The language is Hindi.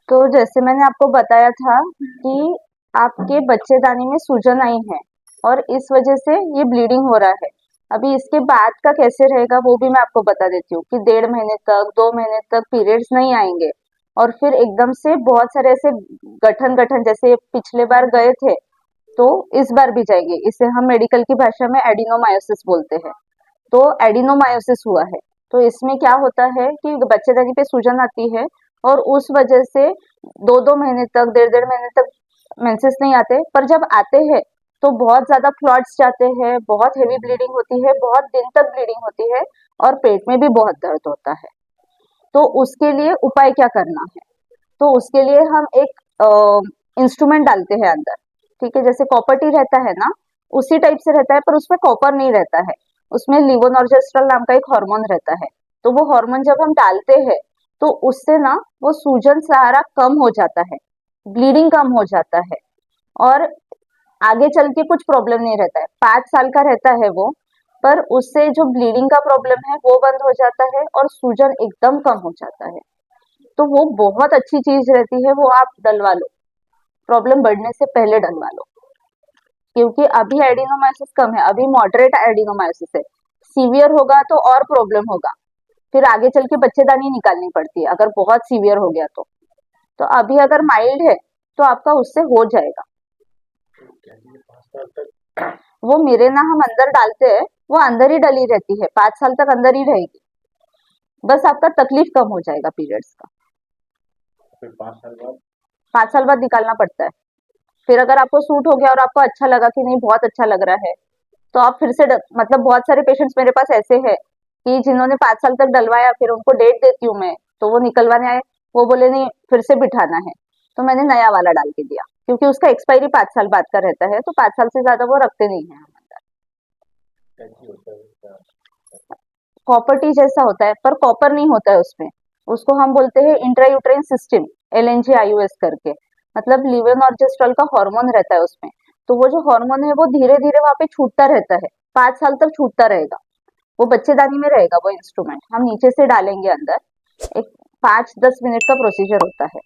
तो जैसे मैंने आपको बताया था कि आपके बच्चेदानी में सूजन आई है और इस वजह से ये ब्लीडिंग हो रहा है। अभी इसके बाद का कैसे रहेगा वो भी मैं आपको बता देती हूँ कि 1.5 महीने तक 2 महीने तक पीरियड्स नहीं आएंगे और फिर एकदम से बहुत सारे ऐसे गठन गठन जैसे पिछले बार गए थे तो इस बार भी जाएंगे। इसे हम मेडिकल की भाषा में एडिनोमायोसिस बोलते हैं। तो एडिनोमायोसिस हुआ है। तो इसमें क्या होता है कि बच्चेदानी पे सूजन आती है और उस वजह से 2-2 महीने तक 1.5-1.5 महीने तक मेंसेस नहीं आते, पर जब आते हैं तो बहुत ज्यादा क्लॉट्स जाते हैं, बहुत हेवी ब्लीडिंग होती है, बहुत दिन तक ब्लीडिंग होती है और पेट में भी बहुत दर्द होता है। तो उसके लिए उपाय क्या करना है? तो उसके लिए हम एक इंस्ट्रूमेंट डालते हैं अंदर। ठीक है, जैसे कॉपर टी रहता है ना, उसी टाइप से रहता है, पर उसमें कॉपर नहीं रहता है। उसमें लिवोनॉर्जेस्ट्रल नाम का एक हार्मोन रहता है। तो वो हार्मोन जब हम डालते हैं तो उससे ना वो सूजन सारा कम हो जाता है, ब्लीडिंग कम हो जाता है और आगे चल के कुछ प्रॉब्लम नहीं रहता है। 5 साल का रहता है वो, पर उससे जो ब्लीडिंग का प्रॉब्लम है वो बंद हो जाता है और सूजन एकदम कम हो जाता है। तो वो बहुत अच्छी चीज रहती है, वो आप डलवा लो, प्रॉब्लम बढ़ने से पहले डलवा लो। क्योंकि अभी एडिनोमायोसिस कम है, अभी मॉडरेट एडिनोमायोसिस है। सीवियर होगा तो और प्रॉब्लम होगा, फिर आगे चल के बच्चेदानी निकालनी पड़ती है अगर बहुत सीवियर हो गया तो अभी अगर माइल्ड है तो आपका उससे हो जाएगा। वो मेरे ना हम अंदर डालते हैं, वो अंदर ही डली रहती है, 5 साल तक अंदर ही रहेगी। बस आपका तकलीफ कम हो जाएगा पीरियड्स का। फिर 5 साल बाद 5 साल बाद निकालना पड़ता है। फिर अगर आपको सूट हो गया और आपको अच्छा लगा कि नहीं बहुत अच्छा लग रहा है तो आप फिर से मतलब बहुत सारे पेशेंट्स मेरे पास ऐसे हैं कि जिन्होंने 5 साल तक डलवाया, फिर उनको डेट देती हूँ मैं तो वो निकलवाने आए, वो बोले नहीं फिर से बिठाना है, तो मैंने नया वाला डाल के दिया क्योंकि उसका एक्सपायरी 5 साल बाद का रहता है, तो 5 साल से ज्यादा वो रखते नहीं है हम अंदर। कैसी होता है उसका? कॉपर टी जैसा होता है पर कॉपर नहीं होता है उसमें। उसको हम बोलते हैं इंट्रायूट्राइन सिस्टम, एलएनजी आईयूएस करके, मतलब लिवेनॉर्जेस्ट्रॉल का हार्मोन रहता है उसमें। तो वो जो हार्मोन है वो धीरे धीरे वहां पे छूटता रहता है, 5 साल तक छूटता रहेगा। वो बच्चेदानी में रहेगा वो इंस्ट्रूमेंट, हम नीचे से डालेंगे अंदर। एक 5-10 मिनट का प्रोसीजर होता है।